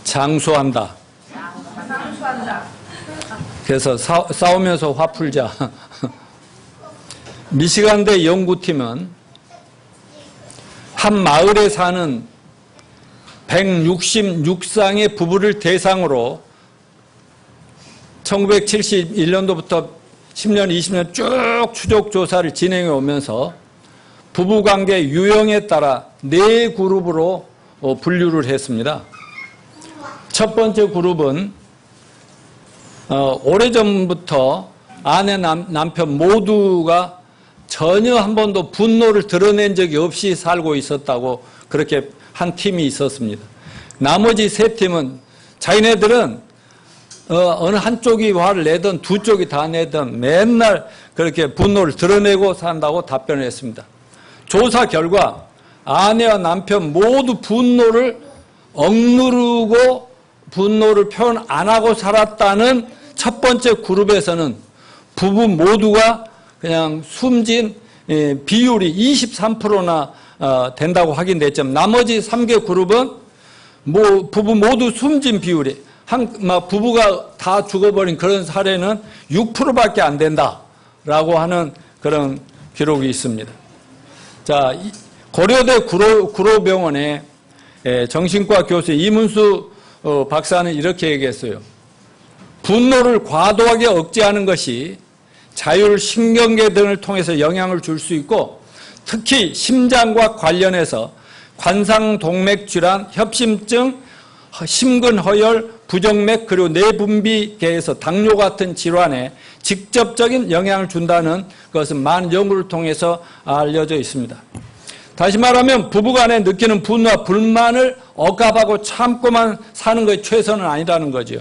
장수한다. 그래서 싸우면서 화 풀자. 미시간대 연구팀은 한 마을에 사는 166쌍의 부부를 대상으로 1971년도부터 10년, 20년 쭉 추적 조사를 진행해 오면서 부부관계 유형에 따라 4그룹으로 분류를 했습니다. 첫 번째 그룹은 오래전부터 아내, 남편 모두가 전혀 한 번도 분노를 드러낸 적이 없이 살고 있었다고 그렇게 한 팀이 있었습니다. 나머지 3팀은 자기네들은 어느 한쪽이 화를 내든 두 쪽이 다 내든 맨날 그렇게 분노를 드러내고 산다고 답변을 했습니다. 조사 결과 아내와 남편 모두 분노를 억누르고 분노를 표현 안 하고 살았다는 첫 번째 그룹에서는 부부 모두가 그냥 숨진 비율이 23%나 된다고 확인됐지만 나머지 3개 그룹은 부부 모두 숨진 비율이 부부가 다 죽어버린 그런 사례는 6%밖에 안 된다라고 하는 그런 기록이 있습니다. 자, 고려대 구로병원의 정신과 교수 이문수 박사는 이렇게 얘기했어요. 분노를 과도하게 억제하는 것이 자율신경계 등을 통해서 영향을 줄 수 있고 특히 심장과 관련해서 관상동맥질환, 협심증, 심근허열, 부정맥 그리고 내분비계에서 당뇨 같은 질환에 직접적인 영향을 준다는 것은 많은 연구를 통해서 알려져 있습니다. 다시 말하면 부부간에 느끼는 분노와 불만을 억압하고 참고만 사는 것이 최선은 아니라는 거죠.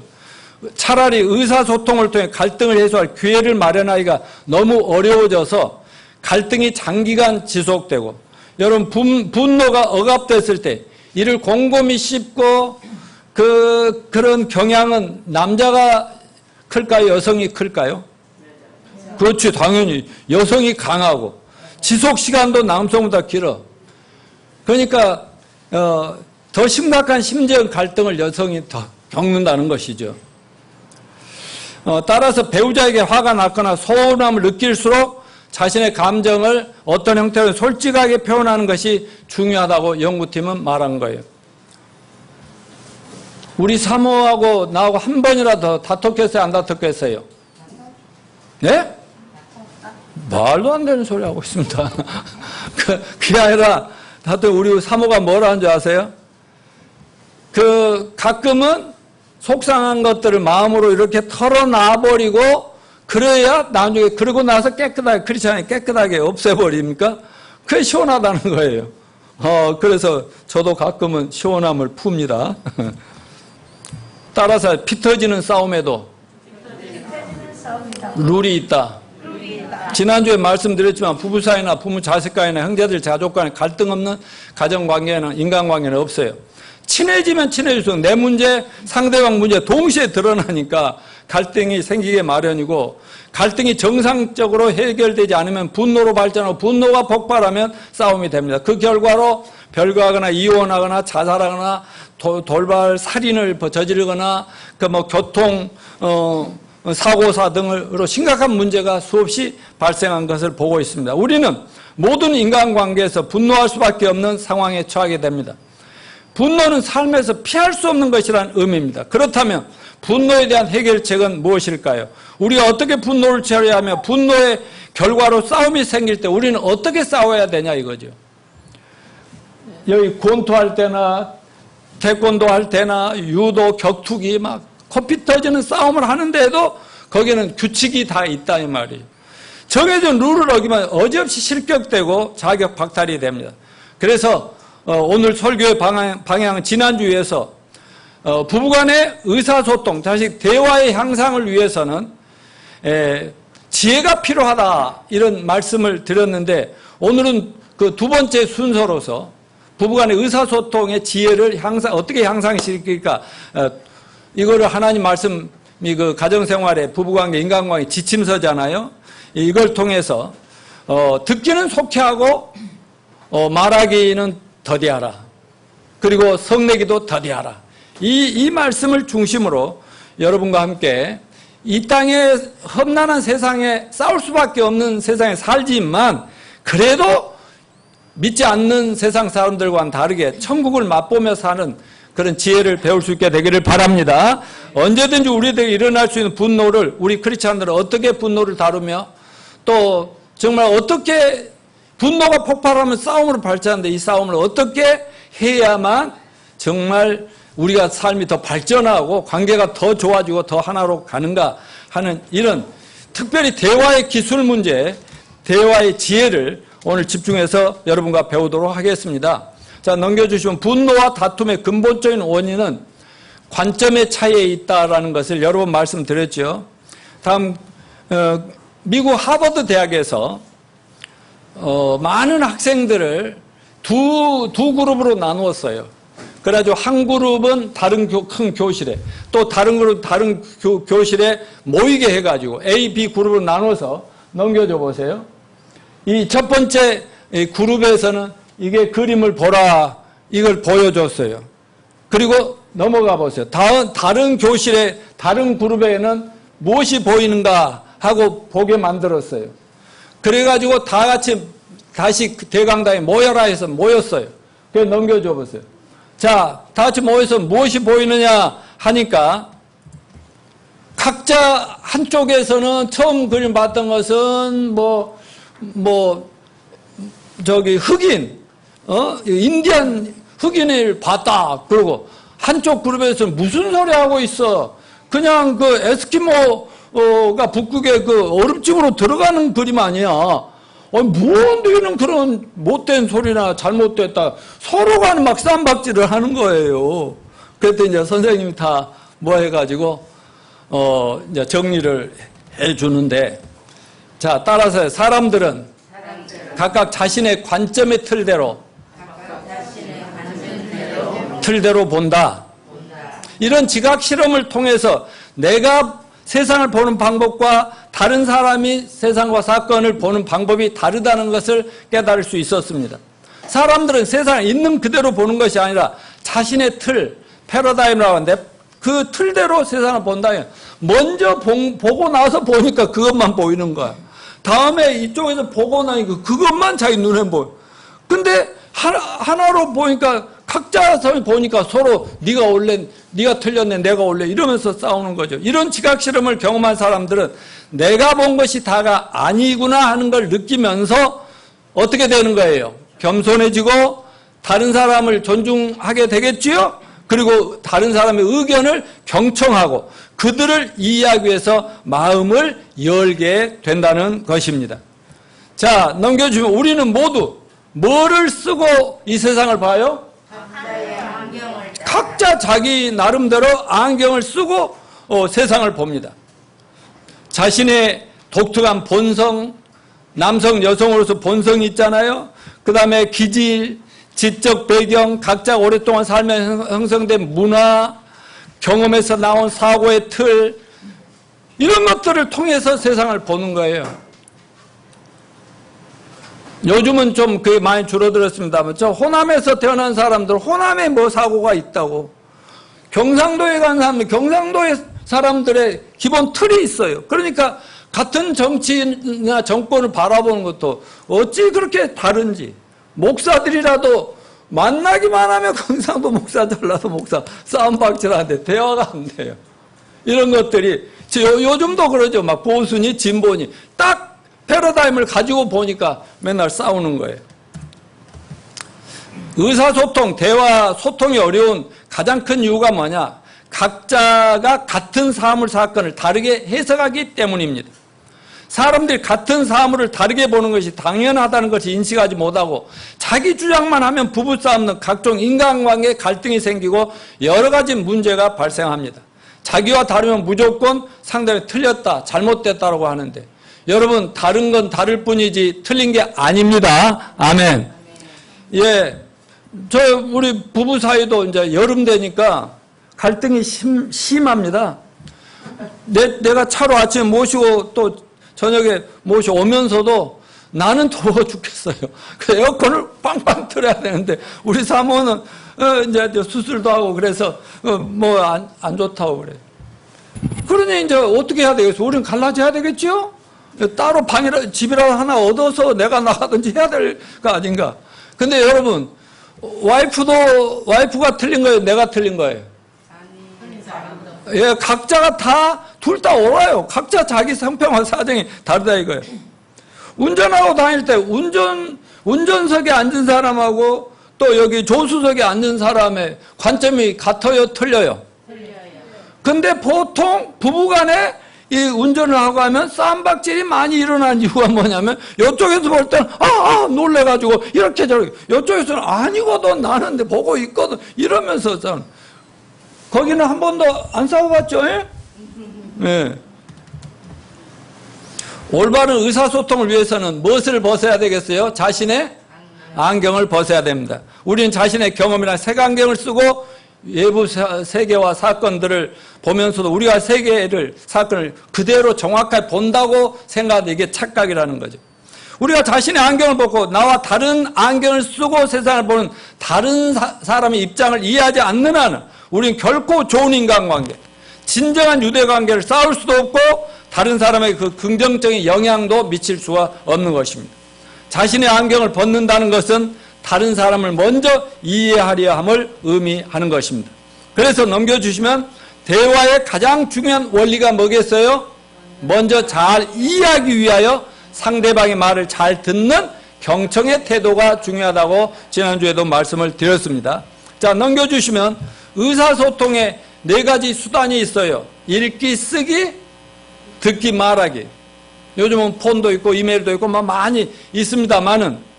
차라리 의사소통을 통해 갈등을 해소할 기회를 마련하기가 너무 어려워져서 갈등이 장기간 지속되고 여러분 분노가 억압됐을 때 이를 곰곰이 씹고 그런 경향은 남자가 클까요? 여성이 클까요? 그렇지, 당연히 여성이 강하고 지속시간도 남성보다 길어. 그러니까 더 심각한 심적 갈등을 여성이 더 겪는다는 것이죠. 따라서 배우자에게 화가 났거나 서운함을 느낄수록 자신의 감정을 어떤 형태로 솔직하게 표현하는 것이 중요하다고 연구팀은 말한 거예요. 우리 사모하고 나하고 한 번이라도 다퉜어요? 안 다퉜어요? 네? 말도 안 되는 소리 하고 있습니다. 그게 아니라 다들 우리 사모가 뭐라 하는 줄 아세요? 가끔은 속상한 것들을 마음으로 이렇게 털어놔버리고 그래야 나중에 그러고 나서 깨끗하게 크리스찬이 깨끗하게 없애버립니까? 그게 시원하다는 거예요. 그래서 저도 가끔은 시원함을 풉니다. 따라서 피 터지는 싸움에도 룰이 있다. 지난주에 말씀드렸지만 부부 사이나 부모 자식 간이나 형제들 가족 간에 갈등 없는 가정관계는 인간관계는 없어요. 친해지면 친해질수록 내 문제, 상대방 문제 동시에 드러나니까 갈등이 생기게 마련이고 갈등이 정상적으로 해결되지 않으면 분노로 발전하고 분노가 폭발하면 싸움이 됩니다. 그 결과로 별거하거나 이혼하거나 자살하거나 돌발 살인을 저지르거나 교통 사고사 등으로 심각한 문제가 수없이 발생한 것을 보고 있습니다. 우리는 모든 인간관계에서 분노할 수밖에 없는 상황에 처하게 됩니다. 분노는 삶에서 피할 수 없는 것이라는 의미입니다. 그렇다면 분노에 대한 해결책은 무엇일까요? 우리가 어떻게 분노를 처리하며 분노의 결과로 싸움이 생길 때 우리는 어떻게 싸워야 되냐 이거죠. 여기 권투할 때나 태권도 할 때나 유도, 격투기 막 코피 터지는 싸움을 하는데도 거기는 규칙이 다 있다 이 말이에요. 정해진 룰을 어기면 어지없이 실격되고 자격 박탈이 됩니다. 그래서 오늘 설교의 방향은 지난주에서 부부간의 의사소통, 자식 대화의 향상을 위해서는 지혜가 필요하다 이런 말씀을 드렸는데 오늘은 그 두 번째 순서로서 부부간의 의사소통의 지혜를 어떻게 향상시킬까 이거를 하나님 말씀이 가정생활의 부부관계, 인간관계 지침서잖아요. 이걸 통해서 듣기는 속히 하고 말하기는 더디하라. 그리고 성내기도 더디하라. 이 말씀을 중심으로 여러분과 함께 이 땅에 험난한 세상에 싸울 수밖에 없는 세상에 살지만 그래도 믿지 않는 세상 사람들과는 다르게 천국을 맛보며 사는 그런 지혜를 배울 수 있게 되기를 바랍니다. 언제든지 우리에게 일어날 수 있는 분노를 우리 크리스찬들은 어떻게 분노를 다루며 또 정말 어떻게 분노가 폭발하면 싸움으로 발전하는데 이 싸움을 어떻게 해야만 정말 우리가 삶이 더 발전하고 관계가 더 좋아지고 더 하나로 가는가 하는 이런 특별히 대화의 기술 문제, 대화의 지혜를 오늘 집중해서 여러분과 배우도록 하겠습니다. 자, 넘겨주시면 분노와 다툼의 근본적인 원인은 관점의 차이에 있다라는 것을 여러 번 말씀드렸죠. 다음 미국 하버드 대학에서 많은 학생들을 두 그룹으로 나누었어요. 그래가지고 한 그룹은 다른 큰 교실에 또 다른 그룹 다른 교실에 모이게 해가지고 A, B 그룹으로 나눠서 넘겨줘 보세요. 이 첫 번째 그룹에서는 이게 그림을 보라 이걸 보여줬어요. 그리고 넘어가 보세요. 다른 교실에 다른 그룹에는 무엇이 보이는가 하고 보게 만들었어요. 그래가지고 다 같이 다시 대강당에 모여라 해서 모였어요. 그래서 넘겨줘 보세요. 자, 다 같이 모여서 무엇이 보이느냐 하니까 각자 한쪽에서는 처음 그림 봤던 것은 흑인, 인디안 흑인을 봤다. 그러고 한쪽 그룹에서는 무슨 소리 하고 있어. 그냥 그 에스키모가 북극에 그 얼음집으로 들어가는 그림 아니야. 무언들은 그런 못된 소리나 잘못됐다. 서로가 막 쌈박질을 하는 거예요. 그랬더니 이제 선생님이 다 해가지고, 이제 정리를 해주는데, 자, 따라서 사람들은 각각 자신의 관점의 틀대로 본다. 이런 지각 실험을 통해서 내가 세상을 보는 방법과 다른 사람이 세상과 사건을 보는 방법이 다르다는 것을 깨달을 수 있었습니다. 사람들은 세상을 있는 그대로 보는 것이 아니라 자신의 틀, 패러다임이라고 하는데 그 틀대로 세상을 본다. 먼저 보고 나서 보니까 그것만 보이는 거야. 다음에 이쪽에서 보고 나니까 그것만 자기 눈에 보여. 근데 하나로 보니까 각자 보니까 서로 네가 틀렸네, 내가 올래 이러면서 싸우는 거죠. 이런 지각 실험을 경험한 사람들은 내가 본 것이 다가 아니구나 하는 걸 느끼면서 어떻게 되는 거예요? 겸손해지고 다른 사람을 존중하게 되겠지요? 그리고 다른 사람의 의견을 경청하고 그들을 이해하기 위해서 마음을 열게 된다는 것입니다. 자, 넘겨주면 우리는 모두 뭐를 쓰고 이 세상을 봐요? 각자 자기 나름대로 안경을 쓰고 세상을 봅니다. 자신의 독특한 본성, 남성, 여성으로서 본성이 있잖아요. 그 다음에 기질, 지적 배경, 각자 오랫동안 살면서 형성된 문화, 경험에서 나온 사고의 틀, 이런 것들을 통해서 세상을 보는 거예요. 요즘은 좀 그게 많이 줄어들었습니다만, 저 호남에서 태어난 사람들, 호남에 뭐 사고가 있다고. 경상도에 간 사람들, 경상도의 사람들의 기본 틀이 있어요. 그러니까 같은 정치나 정권을 바라보는 것도 어찌 그렇게 다른지. 목사들이라도 만나기만 하면 경상도 목사, 전라도 목사 싸움박질하는데 대화가 안 돼요. 이런 것들이 요즘도 그러죠. 막 보수니 진보니 딱 패러다임을 가지고 보니까 맨날 싸우는 거예요. 의사소통, 대화, 소통이 어려운 가장 큰 이유가 뭐냐? 각자가 같은 사물, 사건을 다르게 해석하기 때문입니다. 사람들이 같은 사물을 다르게 보는 것이 당연하다는 것을 인식하지 못하고 자기 주장만 하면 부부싸움 등 각종 인간관계에 갈등이 생기고 여러 가지 문제가 발생합니다. 자기와 다르면 무조건 상대가 틀렸다, 잘못됐다라고 하는데 여러분, 다른 건 다를 뿐이지 틀린 게 아닙니다. 아멘. 예. 우리 부부 사이도 이제 여름 되니까 갈등이 심합니다. 내가 차로 아침에 모시고 또 저녁에 모시고 오면서도 나는 더워 죽겠어요. 그 에어컨을 빵빵 틀어야 되는데 우리 사모는 이제 수술도 하고 그래서 뭐 안 좋다고 그래. 그러니 이제 어떻게 해야 되겠어? 우리는 갈라져야 되겠죠? 따로 집이라도 하나 얻어서 내가 나가든지 해야 될 거 아닌가? 근데 여러분, 와이프가 틀린 거예요? 내가 틀린 거예요? 예, 각자가 둘 다 옳아요. 각자 자기 성평과 사정이 다르다 이거예요. 운전하고 다닐 때 운전석에 앉은 사람하고 또 여기 조수석에 앉은 사람의 관점이 같아요? 틀려요? 근데 보통 부부간에 이 운전을 하고 하면 쌈박질이 많이 일어난 이유가 뭐냐면 이쪽에서 볼 때는 놀래가지고 이렇게 저렇게, 이쪽에서는 아니거든 나는 보고 있거든 이러면서 저는 거기는 한 번도 안 싸워봤죠? 예? 예. 올바른 의사소통을 위해서는 무엇을 벗어야 되겠어요? 자신의 안경을 벗어야 됩니다. 우리는 자신의 경험이나 색안경을 쓰고 외부 세계와 사건들을 보면서도 우리가 사건을 그대로 정확하게 본다고 생각하는데 이게 착각이라는 거죠. 우리가 자신의 안경을 벗고 나와 다른 안경을 쓰고 세상을 보는 다른 사람의 입장을 이해하지 않는 한은 우리는 결코 좋은 인간관계, 진정한 유대관계를 쌓을 수도 없고 다른 사람에게 그 긍정적인 영향도 미칠 수가 없는 것입니다. 자신의 안경을 벗는다는 것은 다른 사람을 먼저 이해하려 함을 의미하는 것입니다. 그래서 넘겨주시면 대화의 가장 중요한 원리가 뭐겠어요? 먼저 잘 이해하기 위하여 상대방의 말을 잘 듣는 경청의 태도가 중요하다고 지난주에도 말씀을 드렸습니다. 자, 넘겨주시면 의사소통에 4가지 수단이 있어요. 읽기, 쓰기, 듣기, 말하기. 요즘은 폰도 있고 이메일도 있고 많이 있습니다만은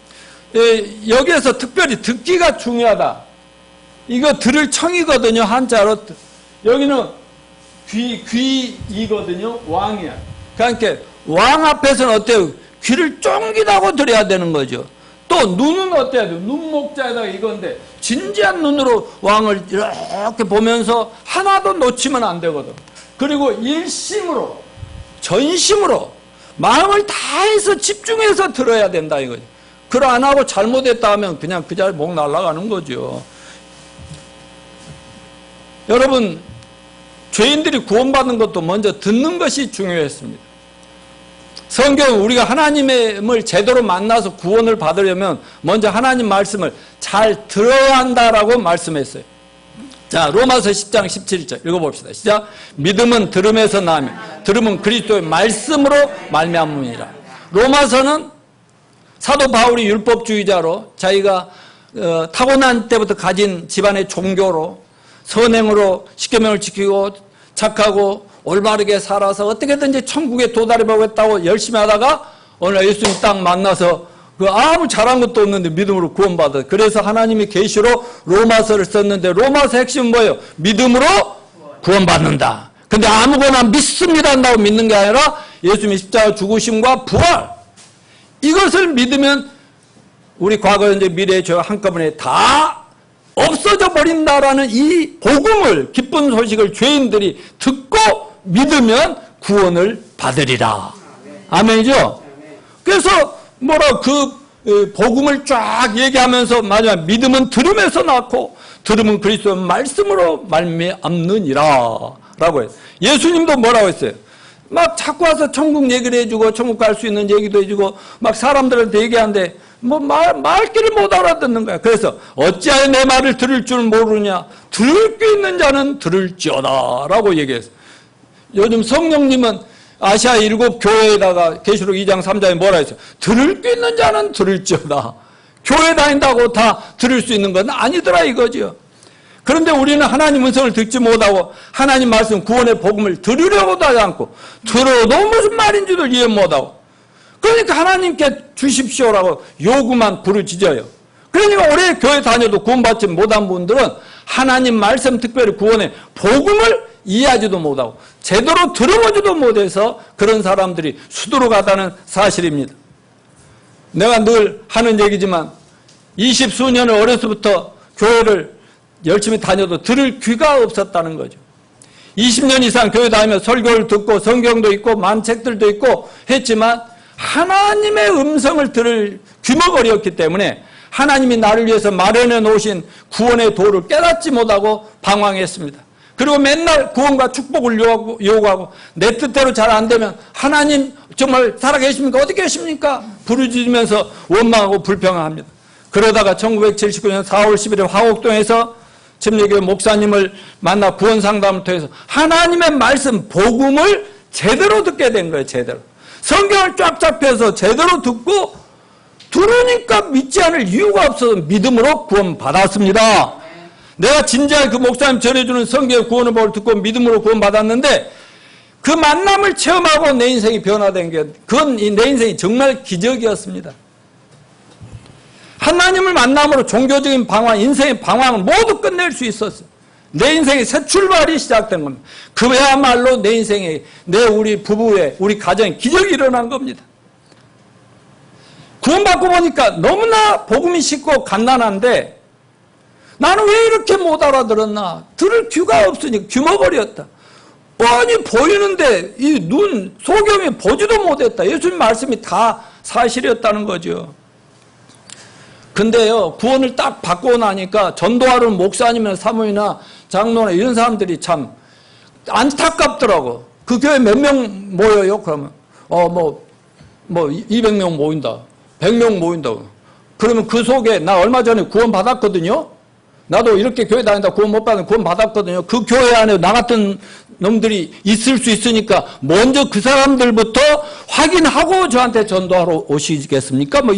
여기에서 특별히 듣기가 중요하다. 이거 들을 청이거든요. 한자로. 여기는 귀이거든요. 왕이야. 그러니까 왕 앞에서는 어때요? 귀를 쫑기다고 들어야 되는 거죠. 또 눈은 어때야 돼요? 눈목자에다가 이건데 진지한 눈으로 왕을 이렇게 보면서 하나도 놓치면 안 되거든. 그리고 일심으로 전심으로 마음을 다해서 집중해서 들어야 된다 이거죠. 그걸 안 하고 잘못했다 하면 그냥 그 자리 목 날아가는 거죠. 여러분, 죄인들이 구원받는 것도 먼저 듣는 것이 중요했습니다. 성경은 우리가 하나님을 제대로 만나서 구원을 받으려면 먼저 하나님 말씀을 잘 들어야 한다라고 말씀했어요. 자, 로마서 10장 17절 읽어봅시다. 시작. 믿음은 들음에서 나며 들음은 그리스도의 말씀으로 말미암음이라. 로마서는 사도 바울이 율법주의자로 자기가 타고난 때부터 가진 집안의 종교로 선행으로 십계명을 지키고 착하고 올바르게 살아서 어떻게든지 천국에 도달해보겠다고 열심히 하다가 오늘 예수님 딱 만나서 아무 잘한 것도 없는데 믿음으로 구원받아. 그래서 하나님이 계시로 로마서를 썼는데 로마서 핵심은 뭐예요? 믿음으로 구원받는다. 근데 아무거나 믿습니다 한다고 믿는 게 아니라 예수님의 십자가 죽으심과 부활, 이것을 믿으면 우리 과거, 현재, 미래의 죄가 한꺼번에 다 없어져 버린다라는 이 복음을, 기쁜 소식을 죄인들이 듣고 믿으면 구원을 받으리라. 아멘이죠? 그래서 그 복음을 쫙 얘기하면서 마지막 믿음은 들음에서 낳고 들음은 그리스도의 말씀으로 말미암느니라 라고 했어요. 예수님도 뭐라고 했어요? 막 자꾸 와서 천국 얘기를 해주고 천국 갈 수 있는 얘기도 해주고 막 사람들한테 얘기하는데 말귀를 못 알아듣는 거야. 그래서 어찌하여 내 말을 들을 줄 모르냐? 들을 게 있는 자는 들을지어다 라고 얘기했어요. 요즘 성령님은 아시아 7 교회에다가 계시록 2장 3장에 뭐라 했어요? 들을 게 있는 자는 들을지어다. 교회 다닌다고 다 들을 수 있는 건 아니더라 이거죠. 그런데 우리는 하나님 음성을 듣지 못하고 하나님 말씀 구원의 복음을 들으려고도 하지 않고 들어도 무슨 말인지도 이해 못하고 그러니까 하나님께 주십시오라고 요구만 부르짖어요. 그러니까 오래 교회 다녀도 구원받지 못한 분들은 하나님 말씀, 특별히 구원의 복음을 이해하지도 못하고 제대로 들어보지도 못해서 그런 사람들이 수두룩하다는 사실입니다. 내가 늘 하는 얘기지만 20수년을 어려서부터 교회를 열심히 다녀도 들을 귀가 없었다는 거죠. 20년 이상 교회 다니며 설교를 듣고 성경도 있고 만책들도 있고 했지만 하나님의 음성을 들을 귀머거리였기 때문에 하나님이 나를 위해서 마련해 놓으신 구원의 도를 깨닫지 못하고 방황했습니다. 그리고 맨날 구원과 축복을 요구하고 내 뜻대로 잘 안 되면 하나님 정말 살아계십니까? 어디 계십니까? 부르짖으면서 원망하고 불평합니다. 그러다가 1979년 4월 10일에 화곡동에서 침례교회 목사님을 만나 구원 상담을 통해서 하나님의 말씀, 복음을 제대로 듣게 된 거예요. 제대로. 성경을 쫙쫙 펴서 제대로 듣고 들으니까 믿지 않을 이유가 없어서 믿음으로 구원받았습니다. 내가 진지하게 그 목사님 전해주는 성경의 구원의 복을 듣고 믿음으로 구원받았는데 그 만남을 체험하고 내 인생이 변화된 게 그건 내 인생이 정말 기적이었습니다. 하나님을 만남으로 종교적인 방황, 인생의 방황을 모두 끝낼 수 있었어요. 내 인생의 새 출발이 시작된 겁니다. 그야말로 내 인생에, 우리 부부의, 우리 가정에 기적이 일어난 겁니다. 구원받고 보니까 너무나 복음이 쉽고 간단한데 나는 왜 이렇게 못 알아들었나? 들을 귀가 없으니 귀머거리였다. 뻔히 보이는데 이 눈, 소경이 보지도 못했다. 예수님 말씀이 다 사실이었다는 거죠. 근데요, 구원을 딱 받고 나니까 전도하러 목사님이나 사모이나 장로나 이런 사람들이 참 안타깝더라고. 그 교회 몇 명 모여요? 그러면 200명 모인다. 100명 모인다고. 그러면 그 속에 나 얼마 전에 구원 받았거든요. 나도 이렇게 교회 다닌다 구원 못 받는 구원 받았거든요. 그 교회 안에 나 같은 놈들이 있을 수 있으니까 먼저 그 사람들부터 확인하고 저한테 전도하러 오시겠습니까? 뭐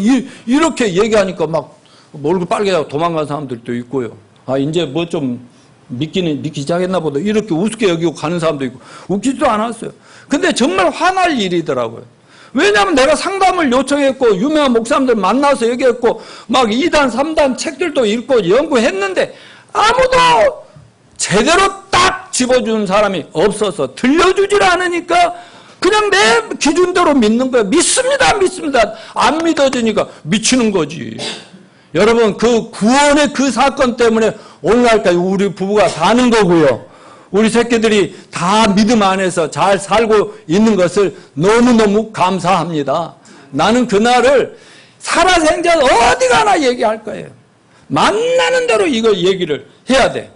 이렇게 얘기하니까 막 얼굴 빨개지고 도망간 사람들도 있고요. 아 이제 뭐 좀 믿기 시작했나 보다 이렇게 우습게 여기고 가는 사람도 있고 웃기지도 않았어요. 근데 정말 화날 일이더라고요. 왜냐하면 내가 상담을 요청했고 유명한 목사님들 만나서 얘기했고 막 2단 3단 책들도 읽고 연구했는데 아무도 제대로 딱 집어주는 사람이 없어서 들려주질 않으니까 그냥 내 기준대로 믿는 거예요. 믿습니다. 안 믿어지니까 미치는 거지. 여러분 그 구원의 그 사건 때문에 오늘날까지 우리 부부가 사는 거고요. 우리 새끼들이 다 믿음 안에서 잘 살고 있는 것을 너무너무 감사합니다. 나는 그날을 살아생전 어디 가나 얘기할 거예요. 만나는 대로 이걸 얘기를 해야 돼.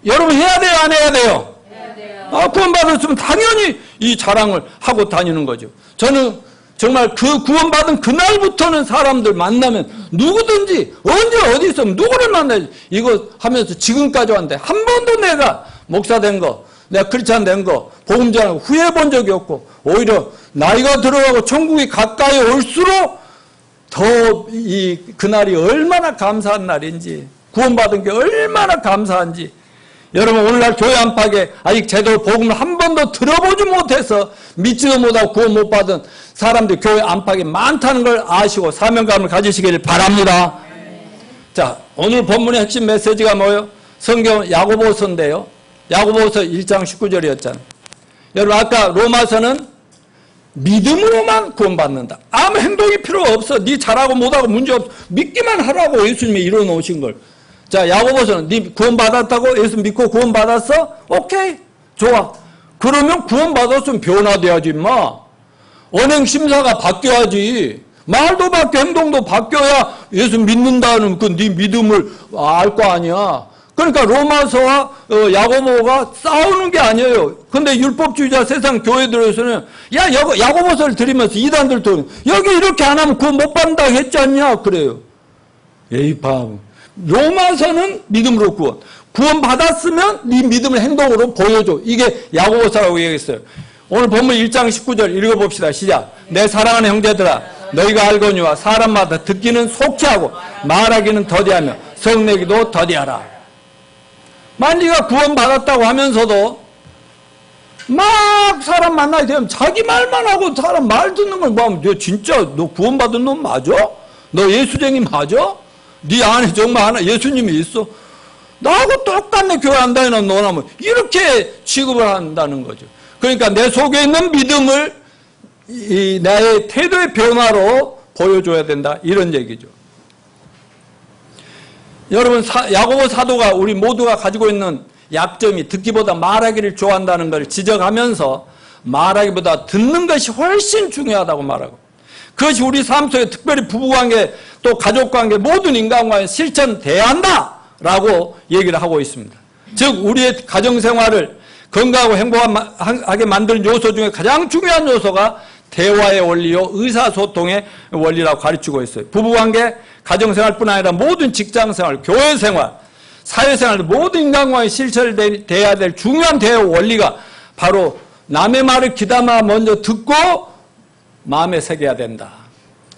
여러분 해야 돼요? 안 해야 돼요? 해야 돼요. 구원받았으면 당연히 이 자랑을 하고 다니는 거죠. 저는 정말 그 구원받은 그날부터는 사람들 만나면 누구든지 언제 어디 있으면 누구를 만나야지. 이거 하면서 지금까지 왔는데 한 번도 내가 목사 된 거, 내가 크리스찬 된 거, 복음 전하고 후회해 본 적이 없고 오히려 나이가 들어가고 천국이 가까이 올수록 더 그날이 얼마나 감사한 날인지 구원받은 게 얼마나 감사한지 여러분 오늘날 교회 안팎에 아직 제대로 복음을 한 번도 들어보지 못해서 믿지도 못하고 구원 못 받은 사람들이 교회 안팎에 많다는 걸 아시고 사명감을 가지시길 바랍니다. 자, 오늘 본문의 핵심 메시지가 뭐예요? 성경 야고보서인데요. 야고보서 1장 19절이었잖아요. 여러분 아까 로마서는 믿음으로만 구원받는다. 아무 행동이 필요 없어. 네 잘하고 못하고 문제없어. 믿기만 하라고 예수님이 이뤄놓으신 걸. 자, 야고보서는 네 구원받았다고? 예수 믿고 구원받았어? 오케이. 좋아. 그러면 구원받았으면 변화돼야지 임마. 언행심사가 바뀌어야지. 말도 바뀌어 행동도 바뀌어야 예수 믿는다는 그 네 믿음을 알 거 아니야. 그러니까 로마서와 야고보가 싸우는 게 아니에요. 근데 율법주의자 세상 교회들에서는 야 야고보서를 들으면서 이단들도 여기 이렇게 안 하면 구원 못 받는다 했지 않냐 그래요. 에이 참. 로마서는 믿음으로 구원 받았으면 네 믿음을 행동으로 보여줘. 이게 야고보서라고 얘기했어요. 오늘 본문 1장 19절 읽어봅시다. 시작. 내 사랑하는 형제들아 너희가 알거니와 사람마다 듣기는 속히 하고 말하기는 더디하며 성내기도 더디하라. 만지가 구원받았다고 하면서도 막 사람 만나게 되면 자기 말만 하고 사람 말 듣는 걸 보면 너 진짜 너 구원받은 놈 맞아? 너 예수쟁이 맞아? 네 안에 정말 하나 예수님이 있어? 나하고 똑같네 교회 안 다니는 너라면 이렇게 취급을 한다는 거죠. 그러니까 내 속에 있는 믿음을 나의 태도의 변화로 보여줘야 된다 이런 얘기죠. 여러분 야고보 사도가 우리 모두가 가지고 있는 약점이 듣기보다 말하기를 좋아한다는 걸 지적하면서 말하기보다 듣는 것이 훨씬 중요하다고 말하고 그것이 우리 삶 속에 특별히 부부관계 또 가족관계 모든 인간관계에 실천돼야 한다라고 얘기를 하고 있습니다. 즉 우리의 가정생활을 건강하고 행복하게 만드는 요소 중에 가장 중요한 요소가 대화의 원리요 의사소통의 원리라고 가르치고 있어요. 부부관계, 가정생활뿐 아니라 모든 직장생활, 교회생활, 사회생활 모든 인간관계에 실천돼야 될 중요한 대화 원리가 바로 남의 말을 귀담아 먼저 듣고 마음에 새겨야 된다.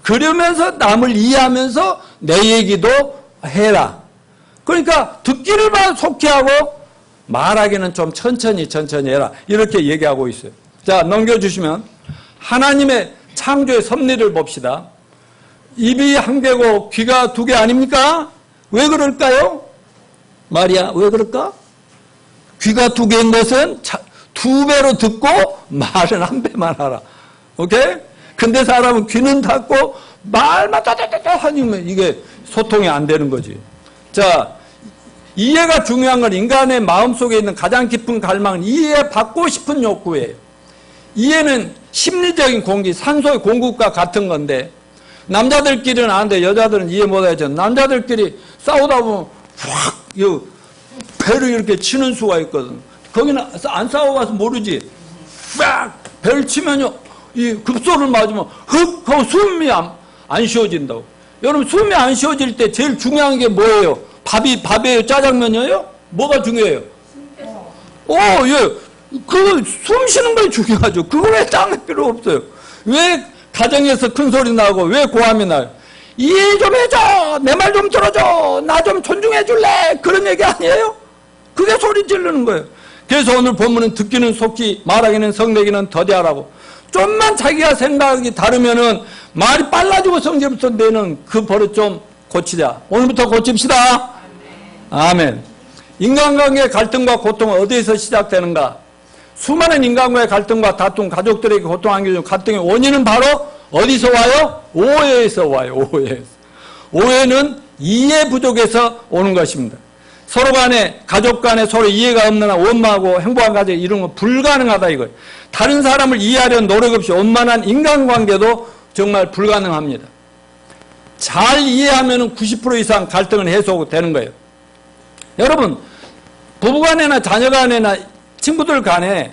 그러면서 남을 이해하면서 내 얘기도 해라. 그러니까 듣기를만 속히 하고 말하기는 좀 천천히 해라. 이렇게 얘기하고 있어요. 자, 넘겨주시면 하나님의 창조의 섭리를 봅시다. 입이 한 개고 귀가 두 개 아닙니까? 왜 그럴까요? 말이야, 왜 그럴까? 귀가 두 개인 것은 두 배로 듣고 말은 한 배만 하라. 오케이? 근데 사람은 귀는 닫고 말만 따다다다 하면 이게 소통이 안 되는 거지. 자, 이해가 중요한 건 인간의 마음속에 있는 가장 깊은 갈망은 이해받고 싶은 욕구예요. 이해는 심리적인 공기, 산소의 공급과 같은 건데 남자들끼리는 안 돼. 여자들은 이해 못하죠. 남자들끼리 싸우다 보면 확 배를 이렇게 치는 수가 있거든. 거기는 안 싸워봐서 모르지. 팍 배를 치면요 이 급소를 맞으면 흡 하고 숨이 안 쉬어진다고. 여러분 숨이 안 쉬어질 때 제일 중요한 게 뭐예요? 밥이에요? 짜장면이에요? 뭐가 중요해요? 예. 그거 숨 쉬는 게 중요하죠. 그거 왜 짱할 필요 없어요. 왜 가정에서 큰 소리 나고 왜 고함이 나요? 이해 좀 해줘. 내 말 좀 들어줘. 나 좀 존중해 줄래? 그런 얘기 아니에요? 그게 소리 지르는 거예요. 그래서 오늘 본문은 듣기는 속히 말하기는 성내기는 더디하라고. 좀만 자기가 생각이 다르면은 말이 빨라지고 성질부터 내는 그 버릇 좀 고치자. 오늘부터 고칩시다. 아멘. 인간관계의 갈등과 고통은 어디에서 시작되는가? 수많은 인간과의 갈등과 다툼, 가족들에게 고통 안겨주는 갈등의 원인은 바로 어디서 와요? 오해에서 와요. 오해에서. 오해는 이해 부족에서 오는 것입니다. 서로 간에, 가족 간에 서로 이해가 없는 한 원만하고 행복한 가정 이런 건 불가능하다 이거예요. 다른 사람을 이해하려는 노력 없이 원만한 인간관계도 정말 불가능합니다. 잘 이해하면 90% 이상 갈등은 해소되는 거예요. 여러분, 부부간에나 자녀간에나 친구들 간에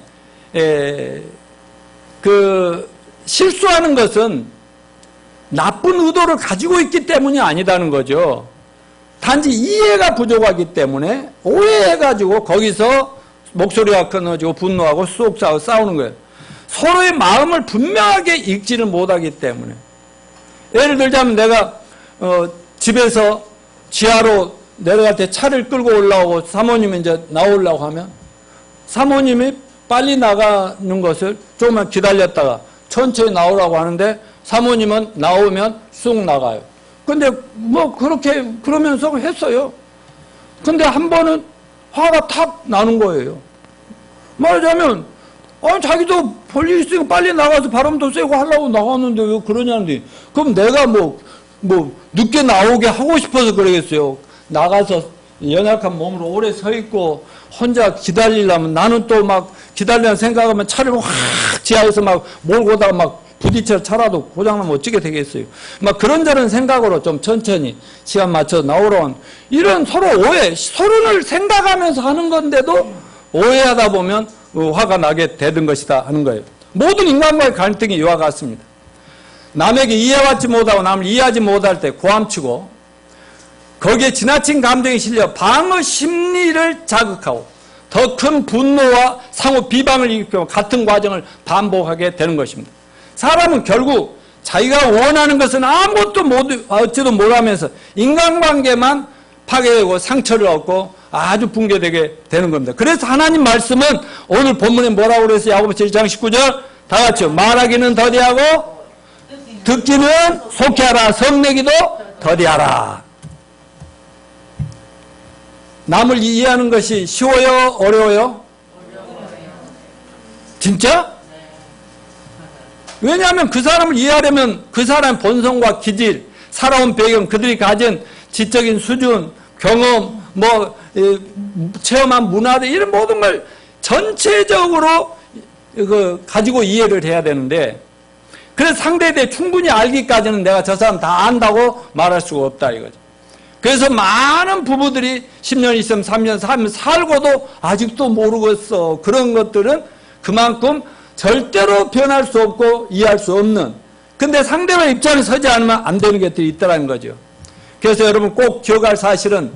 실수하는 것은 나쁜 의도를 가지고 있기 때문이 아니다는 거죠. 단지 이해가 부족하기 때문에 오해해가지고 거기서 목소리가 끊어지고 분노하고 쏙 싸우는 거예요. 서로의 마음을 분명하게 읽지를 못하기 때문에. 예를 들자면 내가 집에서 지하로 내려갈 때 차를 끌고 올라오고 사모님이 이제 나오려고 하면 사모님이 빨리 나가는 것을 조금만 기다렸다가 천천히 나오라고 하는데 사모님은 나오면 쑥 나가요. 근데 뭐 그렇게 그러면서 했어요. 근데 한 번은 화가 탁 나는 거예요. 말하자면 자기도 볼 일 있으니까 빨리 나가서 바람도 쐬고 하려고 나갔는데 왜 그러냐는데 그럼 내가 뭐 늦게 나오게 하고 싶어서 그러겠어요. 나가서 연약한 몸으로 오래 서 있고 혼자 기다리려면 나는 또 막 기다리는 생각하면 차를 확 지하에서 막 몰고 오다가 막 부딪혀 차라도 고장나면 어찌게 되겠어요. 막 그런저런 생각으로 좀 천천히 시간 맞춰 나오러 이런 서로 오해, 서로를 생각하면서 하는 건데도 오해하다 보면 화가 나게 되는 것이다 하는 거예요. 모든 인간과의 갈등이 이와 같습니다. 남에게 이해받지 못하고 남을 이해하지 못할 때 고함치고 거기에 지나친 감정이 실려 방어 심리를 자극하고 더 큰 분노와 상호 비방을 일으키고 같은 과정을 반복하게 되는 것입니다. 사람은 결국 자기가 원하는 것은 아무것도 얻지도 못하면서 인간관계만 파괴되고 상처를 얻고 아주 붕괴되게 되는 겁니다. 그래서 하나님 말씀은 오늘 본문에 뭐라고 그랬어요? 야고보서 1장 19절 다 같이요. 말하기는 더디하고 듣기는 속히 하라. 성내기도 더디하라. 남을 이해하는 것이 쉬워요? 어려워요? 진짜? 왜냐하면 그 사람을 이해하려면 그 사람의 본성과 기질, 살아온 배경, 그들이 가진 지적인 수준, 경험, 체험한 문화들 이런 모든 걸 전체적으로 가지고 이해를 해야 되는데 그래서 상대에 대해 충분히 알기까지는 내가 저 사람 다 안다고 말할 수가 없다 이거죠. 그래서 많은 부부들이 10년 있으면 3년 살고도 아직도 모르겠어. 그런 것들은 그만큼 절대로 변할 수 없고 이해할 수 없는, 근데 상대방 입장에 서지 않으면 안 되는 것들이 있다는 거죠. 그래서 여러분 꼭 기억할 사실은,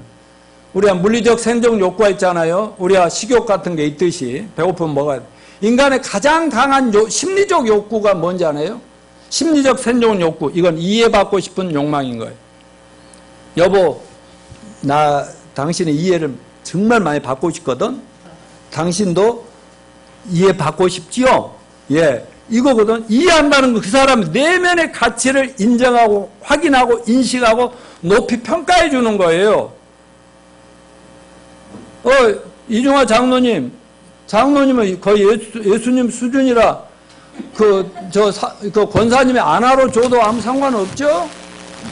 우리가 물리적 생존 욕구가 있잖아요. 우리가 식욕 같은 게 있듯이 배고프면 먹어야 돼. 인간의 가장 강한 심리적 욕구가 뭔지 아나요? 심리적 생존 욕구. 이건 이해받고 싶은 욕망인 거예요. 여보, 나 당신의 이해를 정말 많이 받고 싶거든. 당신도 이해받고 싶지요? 예, 이거거든. 이해한다는 건 그 사람 내면의 가치를 인정하고 확인하고 인식하고 높이 평가해 주는 거예요. 이중화 장로님은 거의 예수님 수준이라 그 권사님이 안아로 줘도 아무 상관없죠?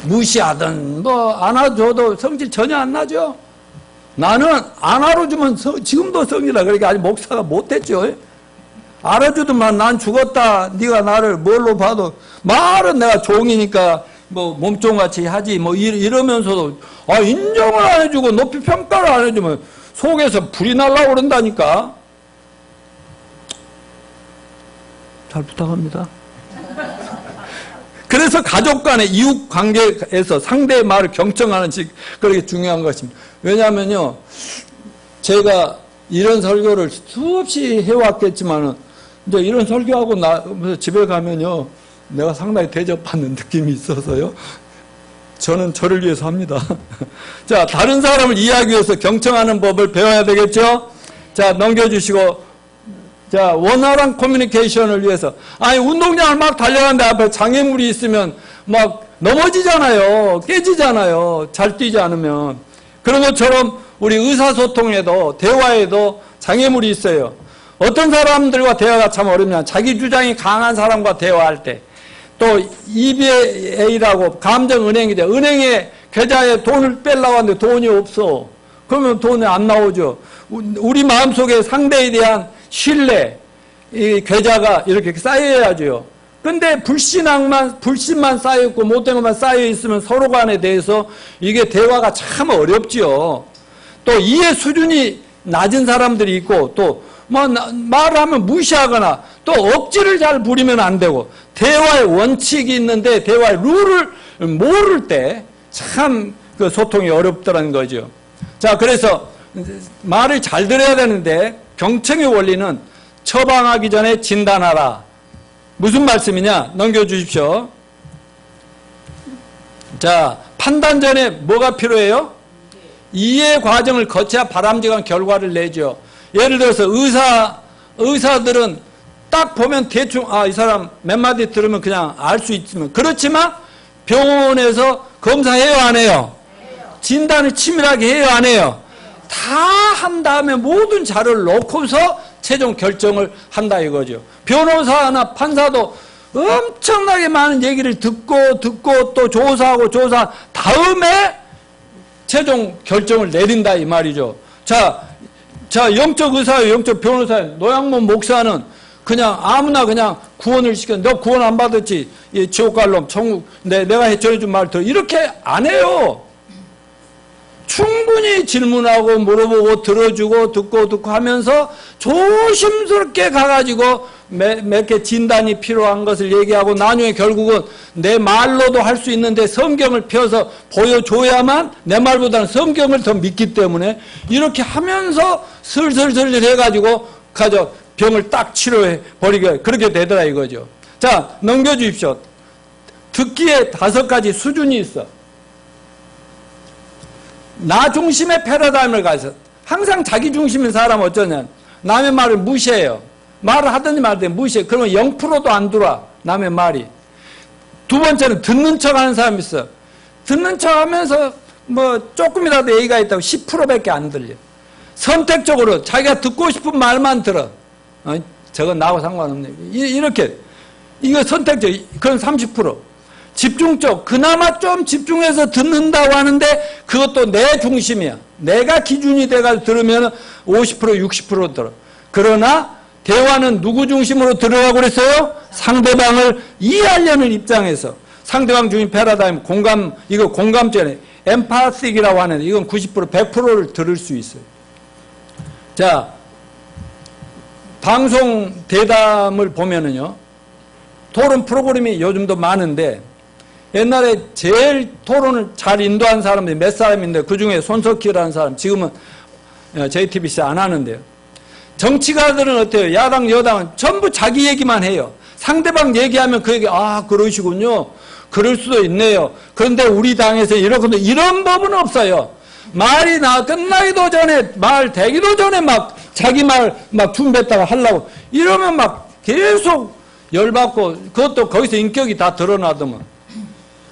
무시하든 뭐 안아줘도 성질 전혀 안 나죠? 나는 안아로 주면 지금도 성질나. 그러니까 아직 목사가 못됐죠. 알아주더만 난 죽었다. 네가 나를 뭘로 봐도, 말은 내가 종이니까 뭐 몸종같이 하지 뭐 이러면서도 인정을 안 해주고 높이 평가를 안 해주면 속에서 불이 날라고 그런다니까. 잘 부탁합니다. 그래서 가족 간의 이웃 관계에서 상대의 말을 경청하는 식, 그렇게 중요한 것입니다. 왜냐하면요, 제가 이런 설교를 수없이 해왔겠지만은, 이제 이런 설교하고 집에 가면요, 내가 상당히 대접받는 느낌이 있어서요, 저는 저를 위해서 합니다. 자, 다른 사람을 이해하기 위해서 경청하는 법을 배워야 되겠죠? 자, 넘겨주시고, 자, 원활한 커뮤니케이션을 위해서. 아니, 운동장을 막 달려가는데 앞에 장애물이 있으면 막 넘어지잖아요. 깨지잖아요. 잘 뛰지 않으면. 그런 것처럼 우리 의사소통에도, 대화에도 장애물이 있어요. 어떤 사람들과 대화가 참 어렵냐. 자기 주장이 강한 사람과 대화할 때. 또 EBA라고 감정은행이 돼. 은행에 계좌에 돈을 빼려고 하는데 돈이 없어. 그러면 돈이 안 나오죠. 우리 마음속에 상대에 대한 신뢰, 이 계좌가 이렇게 쌓여야죠. 근데 불신만 쌓여있고 못된 것만 쌓여있으면 서로 간에 대해서 이게 대화가 참 어렵지요. 또 이해 수준이 낮은 사람들이 있고, 또 말을 하면 무시하거나 또 억지를 잘 부리면 안 되고, 대화의 원칙이 있는데 대화의 룰을 모를 때 참 그 소통이 어렵다는 거죠. 자, 그래서 말을 잘 들어야 되는데 경청의 원리는 처방하기 전에 진단하라. 무슨 말씀이냐? 넘겨주십시오. 자, 판단 전에 뭐가 필요해요? 이해 과정을 거쳐야 바람직한 결과를 내죠. 예를 들어서 의사들은 딱 보면 대충 이 사람 몇 마디 들으면 그냥 알 수 있지만, 그렇지만 병원에서 검사해요, 안 해요? 진단을 치밀하게 해요, 안 해요? 다 한 다음에 모든 자료를 놓고서 최종 결정을 한다 이거죠. 변호사나 판사도 엄청나게 많은 얘기를 듣고 또 조사하고 조사 다음에 최종 결정을 내린다 이 말이죠. 자, 영적 의사예요, 영적 변호사예요. 노양문 목사는 그냥 아무나 그냥 구원을 시켜. 너 구원 안 받았지? 지옥 갈 놈, 천국, 내가 전해준 말 들어. 이렇게 안 해요. 충분히 질문하고 물어보고 들어주고 듣고 하면서 조심스럽게 가가지고 몇 개 진단이 필요한 것을 얘기하고, 나중에 결국은 내 말로도 할 수 있는데 성경을 펴서 보여줘야만, 내 말보다는 성경을 더 믿기 때문에 이렇게 하면서 슬슬 해가지고 병을 딱 치료해 버리게, 그렇게 되더라 이거죠. 자, 넘겨주십시오. 듣기에 5가지 수준이 있어. 나 중심의 패러다임을 가서 항상 자기 중심인 사람 어쩌냐, 남의 말을 무시해요. 말을 하든지 말든지 무시해. 그러면 0%도 안 들어와, 남의 말이. 두 번째는 듣는 척 하는 사람이 있어. 듣는 척 하면서 뭐 조금이라도 얘기가 있다고 10%밖에 안 들려. 선택적으로 자기가 듣고 싶은 말만 들어. 저건 나하고 상관없네. 이렇게. 이거 선택적, 그건 30%. 집중적, 그나마 좀 집중해서 듣는다고 하는데 그것도 내 중심이야. 내가 기준이 돼가지고 들으면 50%, 60% 들어. 그러나 대화는 누구 중심으로 들어가고 그랬어요? 상대방을 이해하려는 입장에서. 상대방 중심 패러다임, 공감, 이거 공감전에 엠파식이라고 하는데 이건 90%, 100%를 들을 수 있어요. 자, 방송 대담을 보면은요, 토론 프로그램이 요즘도 많은데, 옛날에 제일 토론을 잘 인도한 사람들이 몇 사람인데, 그 중에 손석희라는 사람, 지금은 JTBC 안 하는데요. 정치가들은 어때요? 야당, 여당은 전부 자기 얘기만 해요. 상대방 얘기하면 그 얘기, 아, 그러시군요. 그럴 수도 있네요. 그런데 우리 당에서 이렇거든요. 이런 법은 없어요. 말이 끝나기도 전에, 말 되기도 전에 막 자기 말 막 준비했다가 하려고. 이러면 막 계속 열받고, 그것도 거기서 인격이 다 드러나더만.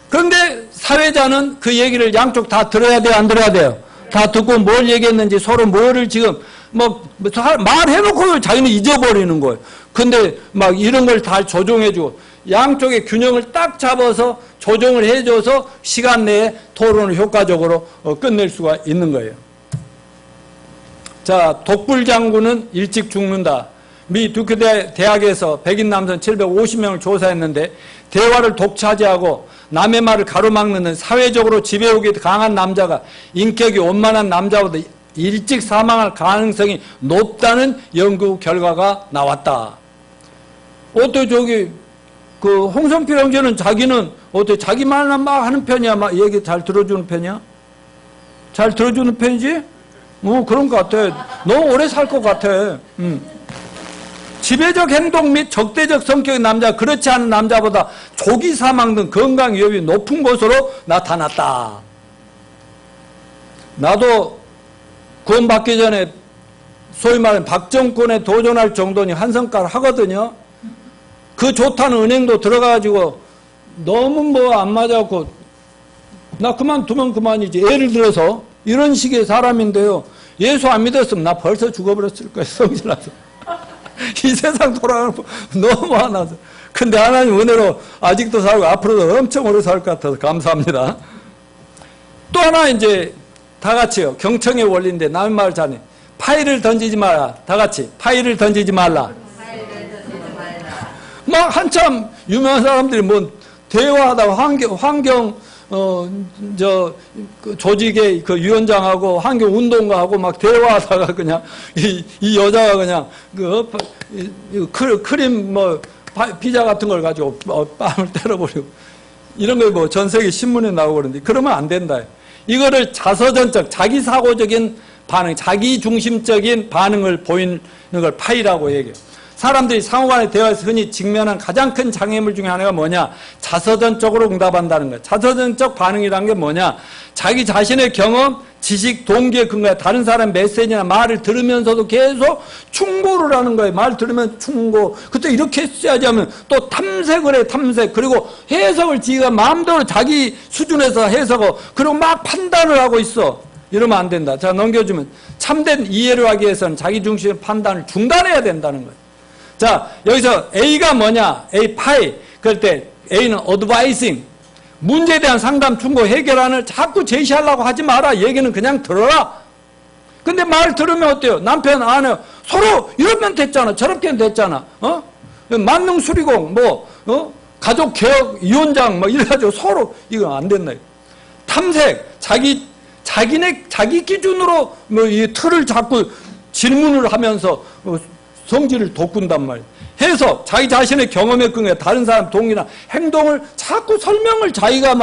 그런데 사회자는 그 얘기를 양쪽 다 들어야 돼요? 안 들어야 돼요? 다 듣고 뭘 얘기했는지 서로 뭐를 지금 말해놓고 자기는 잊어버리는 거예요. 근데 막 이런 걸 다 조정해주고 양쪽의 균형을 딱 잡아서 조정을 해줘서 시간 내에 토론을 효과적으로 끝낼 수가 있는 거예요. 자, 독불장군은 일찍 죽는다. 미 두크 대학에서 백인 남성 750명을 조사했는데 대화를 독차지하고 남의 말을 가로막는 사회적으로 지배욕이 강한 남자가 인격이 원만한 남자보다 일찍 사망할 가능성이 높다는 연구 결과가 나왔다. 어때 그 홍성필 형제는 자기는 어때 자기 말만 막 하는 편이야? 막 얘기 잘 들어주는 편이야? 잘 들어주는 편이지? 그런 것 같아. 너무 오래 살 것 같아. 지배적 행동 및 적대적 성격의 남자, 그렇지 않은 남자보다 조기 사망 등 건강 위험이 높은 것으로 나타났다. 나도 구원받기 전에 소위 말하는 박정권에 도전할 정도니 한 성깔 하거든요. 그 좋다는 은행도 들어가가지고 너무 안 맞아갖고 나 그만두면 그만이지. 예를 들어서 이런 식의 사람인데요. 예수 안 믿었으면 나 벌써 죽어버렸을 거예요. 성질나서. 이 세상 돌아가는 거 너무 화나서. 근데 하나님 은혜로 아직도 살고 앞으로도 엄청 오래 살 것 같아서 감사합니다. 또 하나 이제 다 같이요. 경청의 원리인데 남의 말 잘해. 파일을 던지지 마라. 다 같이. 파일을 던지지 말라. 막 한참 유명한 사람들이 대화하다가 그 조직의 그 위원장하고 환경운동가하고 막 대화하다가 그냥 이 여자가 그냥 크림 피자 같은 걸 가지고 뺨을 때려버리고 이런 거 전 세계 신문에 나오고 그러는데 그러면 안 된다. 이거를 자서전적 자기사고적인 반응, 자기중심적인 반응을 보이는 걸 파이라고 얘기해요. 사람들이 상호간의 대화에서 흔히 직면한 가장 큰 장애물 중에 하나가 뭐냐? 자서전적으로 응답한다는 거예요. 자서전적 반응이라는 게 뭐냐? 자기 자신의 경험, 지식, 동기에 근거해 다른 사람의 메시지나 말을 들으면서도 계속 충고를 하는 거예요. 말 들으면 충고. 그때 이렇게 했어야지 하면 또 탐색을 해, 탐색. 그리고 해석을 지가 마음대로 자기 수준에서 해석하고 그리고 막 판단을 하고 있어. 이러면 안 된다. 자, 넘겨주면 참된 이해를 하기 위해서는 자기 중심의 판단을 중단해야 된다는 거예요. 자, 여기서 A가 뭐냐? A 파이. 그럴 때 A는 advising. 문제에 대한 상담, 충고, 해결안을 자꾸 제시하려고 하지 마라. 얘기는 그냥 들어라. 근데 말 들으면 어때요? 남편, 아내 서로 이러면 됐잖아. 저렇게 됐잖아. 만능 수리공, 가족 개혁 위원장 이래가지고 서로 이거 안 된다. 탐색, 자기 기준으로 이 틀을 자꾸 질문을 하면서 성질을 돋군단 말이에요. 해석, 자기 자신의 경험에 근거해 다른 사람 동의나 행동을 자꾸 설명을 자기가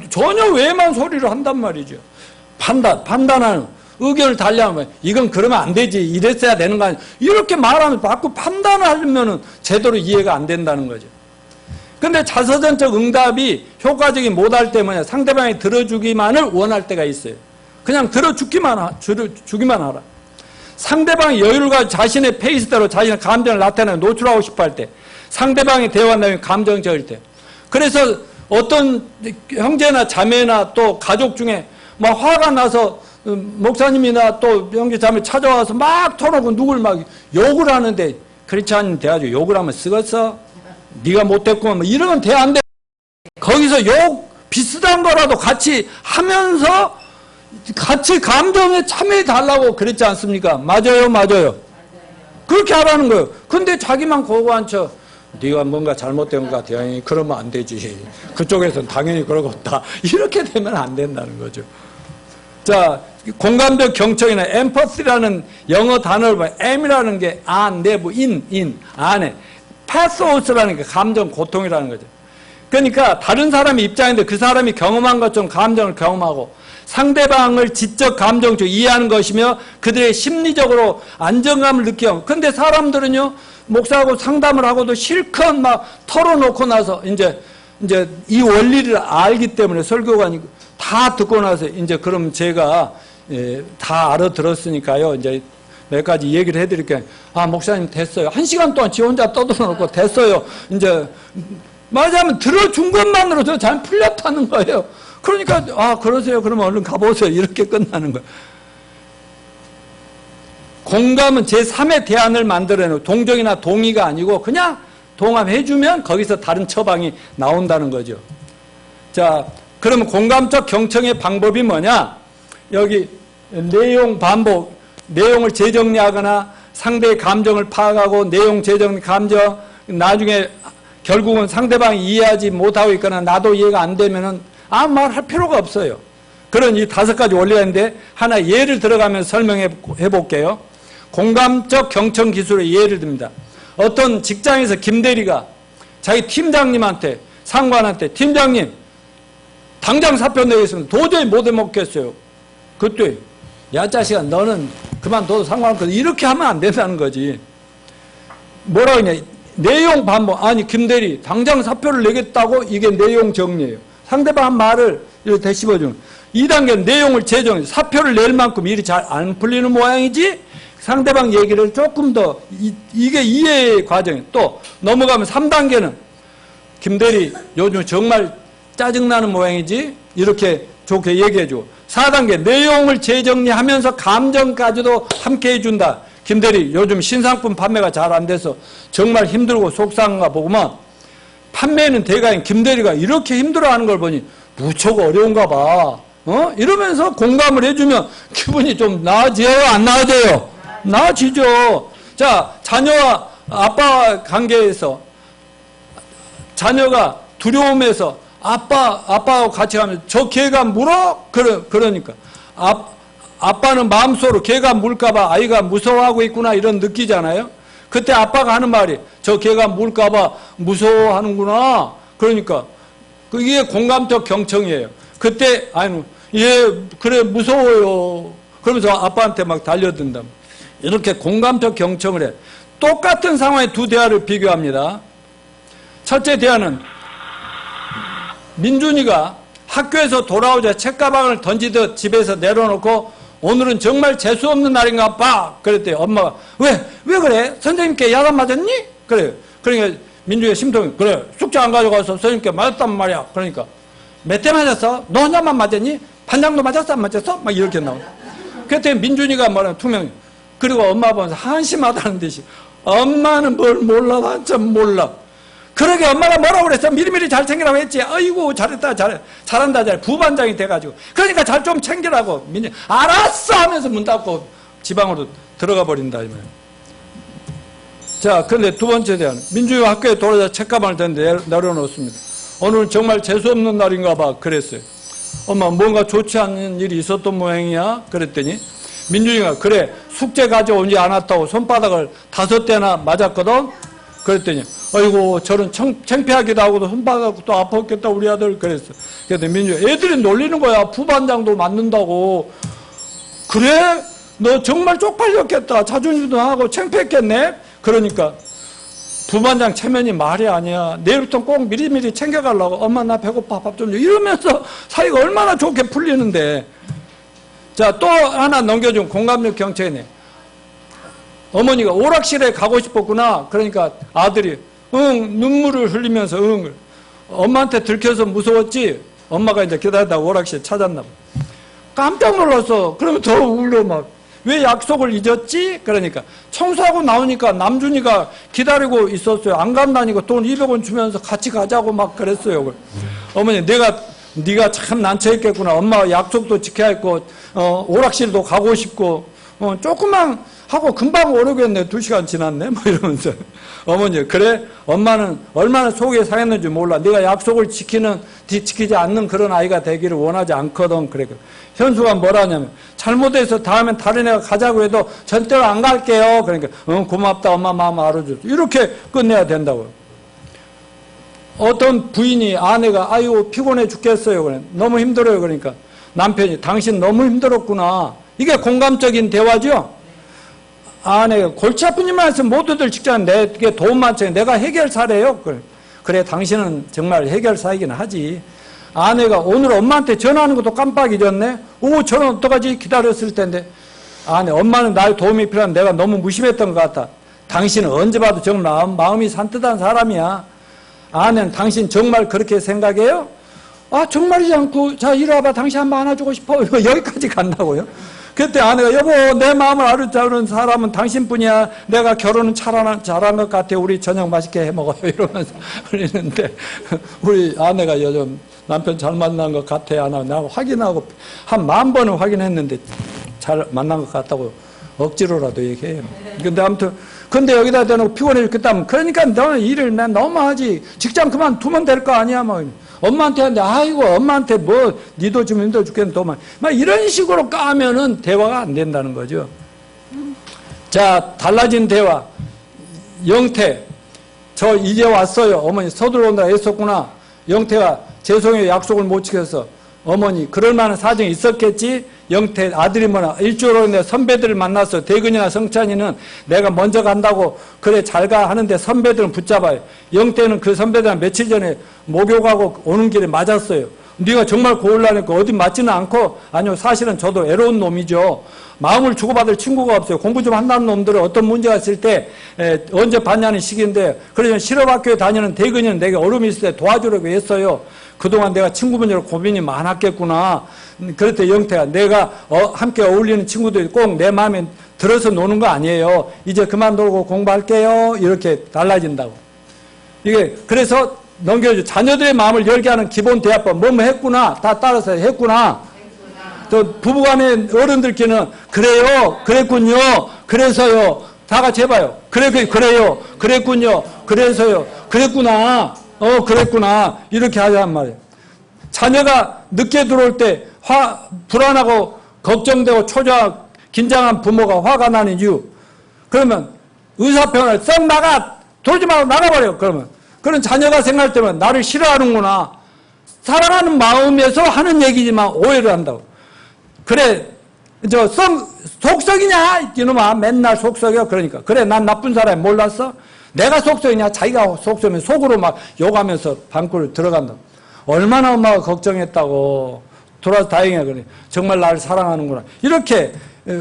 전혀 외만 소리를 한단 말이죠. 판단하는 의견을 달리하면 이건 그러면 안 되지. 이랬어야 되는 거 아니야. 이렇게 말하면 자꾸 판단을 하려면 제대로 이해가 안 된다는 거죠. 근데 자서전적 응답이 효과적이 못할 때 뭐냐? 상대방이 들어주기만을 원할 때가 있어요. 그냥 들어주기만 하라. 상대방이 여유를 가지고 자신의 페이스대로 자신의 감정을 나타내고 노출하고 싶어 할 때, 상대방의 대화 내용이 감정적일 때. 그래서 어떤 형제나 자매나 또 가족 중에 막 화가 나서 목사님이나 또 형제 자매 찾아와서 막 토론하고 누굴 막 욕을 하는데 그렇지 않은 대화죠. 욕을 하면 쓰겄어? 네가 못됐구만 이러면 대화 안 돼. 거기서 욕 비슷한 거라도 같이 하면서 같이 감정에 참여해 달라고 그랬지 않습니까? 맞아요, 맞아요. 그렇게 하라는 거예요. 근데 자기만 고고 앉혀. 네가 뭔가 잘못된 것 같아. 그러면 안 되지. 그쪽에서는 당연히 그러겠다. 이렇게 되면 안 된다는 거죠. 자, 공감적 경청이나 empathy라는 영어 단어를 봐요. M이라는 게 안, 내부, in, 안에. pathous라는 게 감정, 고통이라는 거죠. 그러니까 다른 사람의 입장인데 그 사람이 경험한 것처럼 감정을 경험하고 상대방을 지적 감정적으로 이해하는 것이며 그들의 심리적으로 안정감을 느끼고. 근데 사람들은요, 목사하고 상담을 하고도 실컷 막 털어놓고 나서 이제 이 원리를 알기 때문에 설교관이 다 듣고 나서 이제 그럼 제가 다 알아들었으니까요. 이제 몇 가지 얘기를 해드릴게요. 아, 목사님 됐어요. 1시간 동안 지 혼자 떠들어놓고 됐어요. 이제 말하자면 들어준 것만으로도 잘 풀렸다는 거예요. 그러니까 아, 그러세요. 그러면 얼른 가보세요. 이렇게 끝나는 거예요. 공감은 제3의 대안을 만들어내는 동정이나 동의가 아니고 그냥 동감해주면 거기서 다른 처방이 나온다는 거죠. 자, 그러면 공감적 경청의 방법이 뭐냐? 여기 내용 반복, 내용을 재정리하거나 상대의 감정을 파악하고 내용 재정리, 감정, 나중에 결국은 상대방이 이해하지 못하고 있거나 나도 이해가 안 되면은 아무 말 할 필요가 없어요. 그런 이 5가지 원리가 있는데 하나 예를 들어가면서 설명해 볼게요. 공감적 경청 기술의 예를 듭니다. 어떤 직장에서 김대리가 자기 팀장님한테, 상관한테 팀장님 당장 사표 내겠습니다. 도저히 못 해먹겠어요. 그때 야 자식아 너는 그만둬도 상관없거든. 이렇게 하면 안 된다는 거지. 뭐라고 하냐. 내용 반복. 아니 김대리 당장 사표를 내겠다고 이게 내용 정리예요. 상대방 말을 이렇게 되씹어주는. 2단계는 내용을 재정해. 사표를 낼 만큼 일이 잘 안 풀리는 모양이지 상대방 얘기를 조금 더 이게 이해의 과정이에요. 또 넘어가면 3단계는 김대리 요즘 정말 짜증나는 모양이지 이렇게 좋게 얘기해주고 4단계 내용을 재정리하면서 감정까지도 함께 해준다. 김대리 요즘 신상품 판매가 잘 안 돼서 정말 힘들고 속상한가 보구만. 판매는 대가인 김대리가 이렇게 힘들어하는 걸 보니 무척 어려운가 봐. 이러면서 공감을 해주면 기분이 좀 나아져요? 안 나아져요? 나아지죠. 자, 자녀와 아빠 관계에서 자녀가 두려움에서 아빠하고 같이 가면 저 개가 물어? 그러니까 아빠는 마음속으로 개가 물까봐 아이가 무서워하고 있구나 이런 느끼잖아요. 그때 아빠가 하는 말이 저 개가 물까봐 무서워하는구나. 그러니까 이게 공감적 경청이에요. 그때 아니 얘 그래 무서워요. 그러면서 아빠한테 막 달려든다. 이렇게 공감적 경청을 해. 똑같은 상황의 두 대화를 비교합니다. 첫째 대화는 민준이가 학교에서 돌아오자 책가방을 던지듯 집에서 내려놓고 오늘은 정말 재수없는 날인가 봐. 그랬더니 엄마가 왜 그래? 선생님께 야단 맞았니? 그래. 그러니까 민준이가 심통이 그래. 숙제 안 가져가서 선생님께 맞았단 말이야. 그러니까 몇 대 맞았어? 너 혼자만 맞았니? 반장도 맞았어? 안 맞았어? 막 이렇게 나오고. 그랬더니 민준이가 뭐라 투명히 그리고 엄마 보면서 한심하다는 듯이 엄마는 뭘 몰라 난 참 몰라. 그러게 엄마가 뭐라고 그랬어? 미리미리 잘 챙기라고 했지. 아이고 잘했다 잘한다 잘 부반장이 돼가지고 그러니까 잘 좀 챙기라고. 민준 알았어 하면서 문 닫고 지방으로 들어가 버린다 이 말이야. 자, 근데 두 번째 대화는 민준이가 학교에 돌아다 책가방을 내려놓습니다. 오늘 정말 재수없는 날인가 봐. 그랬어요. 엄마 뭔가 좋지 않은 일이 있었던 모양이야? 그랬더니 민준이가 그래 숙제 가져오지 않았다고 손바닥을 5대나 맞았거든? 그랬더니 아이고 저런 창피하기도 하고도 손바닥도 아팠겠다 우리 아들 그랬어. 그랬더니 민준이 애들이 놀리는 거야. 부반장도 맞는다고. 그래? 너 정말 쪽팔렸겠다. 자존심도 하고 창피했겠네? 그러니까 부반장 체면이 말이 아니야. 내일부터 꼭 미리미리 챙겨가려고. 엄마 나 배고파 밥 좀 줘. 이러면서 사이가 얼마나 좋게 풀리는데. 자, 또 하나 넘겨준 공감력 경청이네. 어머니가 오락실에 가고 싶었구나. 그러니까 아들이 눈물을 흘리면서 엄마한테 들켜서 무서웠지. 엄마가 이제 기다리다가 오락실 찾았나 봐. 깜짝 놀랐어. 그러면 더 울려 막. 왜 약속을 잊었지? 그러니까 청소하고 나오니까 남준이가 기다리고 있었어요. 안 간다니까 돈 200원 주면서 같이 가자고 막 그랬어요. 어머니 네가 참 난처했겠구나. 엄마가 약속도 지켜야 했고 오락실도 가고 싶고 조금만 하고 금방 오르겠네. 2시간 지났네. 뭐 이러면서. 어머니, 그래? 엄마는 얼마나 속이 상했는지 몰라. 네가 약속을 지키지 않는 그런 아이가 되기를 원하지 않거든. 그래. 현수가 뭐라냐면, 잘못해서 다음엔 다른 애가 가자고 해도 절대로 안 갈게요. 그러니까, 고맙다. 엄마 마음 알아줬어. 이렇게 끝내야 된다고요. 어떤 부인이 아내가 아이고 피곤해 죽겠어요. 그래. 너무 힘들어요. 그러니까 남편이 당신 너무 힘들었구나. 이게 공감적인 대화죠. 아내가 골치 아픈 일만 해서 모두들 직장 내게 도움 많잖아요. 내가 해결사래요. 그래 당신은 정말 해결사이긴 하지. 아내가 오늘 엄마한테 전화하는 것도 깜빡 잊었네. 오 전화 어떡하지 기다렸을 텐데. 아내 엄마는 나의 도움이 필요한 내가 너무 무심했던 것 같아. 당신은 언제 봐도 정말 마음이 산뜻한 사람이야. 아내는 당신 정말 그렇게 생각해요? 아 정말이지 않고 자 이리 와봐 당신 한번 안아주고 싶어. 여기까지 간다고요. 그때 아내가 여보 내 마음을 알아주는 사람은 당신뿐이야. 내가 결혼은 잘한 것 같아. 우리 저녁 맛있게 해먹어요. 이러면서 그러는데 우리 아내가 요즘 남편 잘 만난 것 같아 안 하고 내가 확인하고 한 10,000번을 확인했는데 잘 만난 것 같다고 억지로라도 얘기해요. 근데 아무튼 근데 여기다 대놓고 피곤해 죽겠다면 그러니까 너는 일을 난 너무 하지. 직장 그만두면 될 거 아니야 뭐. 엄마한테 하는데 아이고 엄마한테 뭐 니도 좀 힘들어 죽겠는데 막 이런 식으로 까면은 대화가 안 된다는 거죠. 자 달라진 대화. 영태 저 이제 왔어요. 어머니 서둘러온다 애썼구나. 영태가 죄송해요 약속을 못 지켜서. 어머니 그럴 만한 사정이 있었겠지. 영태 아들이 뭐나 일주일 후에 선배들을 만났어. 대근이나 성찬이는 내가 먼저 간다고 그래 잘 가 하는데 선배들은 붙잡아요. 영태는 그 선배들은 며칠 전에 목욕하고 오는 길에 맞았어요. 네가 정말 고울라니까 어디 맞지는 않고 아니요 사실은 저도 애로운 놈이죠. 마음을 주고받을 친구가 없어요. 공부 좀 한다는 놈들은 어떤 문제가 있을 때 언제 받냐는 시기인데 그래서 실업학교에 다니는 대근이는 내게 어려움이 있을 때 도와주려고 했어요. 그동안 내가 친구 문제로 고민이 많았겠구나. 그랬더니 영태가 내가 함께 어울리는 친구들이 꼭 내 마음에 들어서 노는 거 아니에요. 이제 그만 놀고 공부할게요. 이렇게 달라진다고. 이게 그래서 넘겨줘. 자녀들의 마음을 열게 하는 기본 대화법 뭐뭐 했구나. 다 따라서 했구나. 또 부부간의 어른들끼리는 그래요. 그랬군요. 그래서요. 다 같이 해봐요. 그래요. 그랬군요. 그래서요. 그랬구나. 그랬구나. 이렇게 하란 말이에요. 자녀가 늦게 들어올 때 불안하고 걱정되고 초조하고 긴장한 부모가 화가 나는 이유. 그러면 의사표현을 썩 나가! 돌지 말고 나가버려. 그러면. 그런 자녀가 생각할 때면 나를 싫어하는구나. 사랑하는 마음에서 하는 얘기지만 오해를 한다고. 그래, 속썩이냐? 이놈아, 맨날 속썩여. 그러니까. 그래, 난 나쁜 사람이 몰랐어? 내가 속썩이냐? 자기가 속썩이면 속으로 막 욕하면서 방구를 들어간다. 얼마나 엄마가 걱정했다고. 돌아서 다행이야. 그래. 정말 나를 사랑하는구나. 이렇게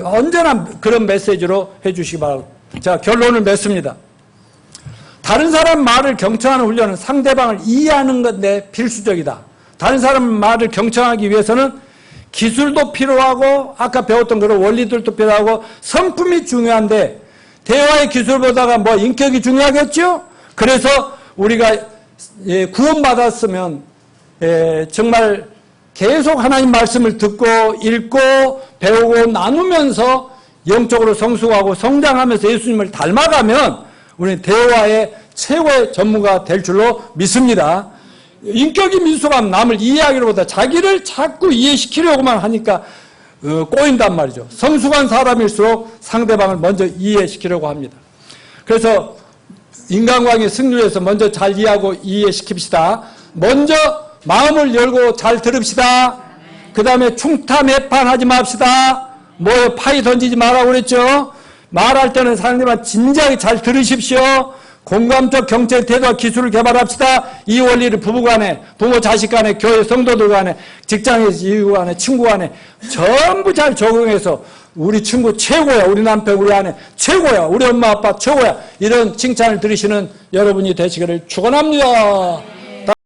언제나 그런 메시지로 해주시기 바랍니다. 자, 결론을 맺습니다. 다른 사람 말을 경청하는 훈련은 상대방을 이해하는 건데 필수적이다. 다른 사람 말을 경청하기 위해서는 기술도 필요하고 아까 배웠던 그런 원리들도 필요하고 성품이 중요한데 대화의 기술보다가 뭐 인격이 중요하겠죠? 그래서 우리가 구원받았으면 정말 계속 하나님 말씀을 듣고 읽고 배우고 나누면서 영적으로 성숙하고 성장하면서 예수님을 닮아가면 우리는 대화의 최고의 전문가가 될 줄로 믿습니다. 인격이 민수하면 남을 이해하기보다 자기를 자꾸 이해시키려고만 하니까 꼬인단 말이죠. 성숙한 사람일수록 상대방을 먼저 이해시키려고 합니다. 그래서 인간관계 승리를 위해서 먼저 잘 이해하고 이해시킵시다. 먼저 마음을 열고 잘 들읍시다. 그 다음에 충타 매판하지 맙시다. 파이 던지지 말라고 그랬죠. 말할 때는 상대방 진지하게 잘 들으십시오. 공감적 경제 태도와 기술을 개발합시다. 이 원리를 부부간에, 부모 자식 간에, 교회 성도들 간에, 직장에서 이웃 간에, 친구 간에 전부 잘 적용해서 우리 친구 최고야, 우리 남편, 우리 아내 최고야, 우리 엄마 아빠 최고야, 이런 칭찬을 들으시는 여러분이 되시기를 축원합니다.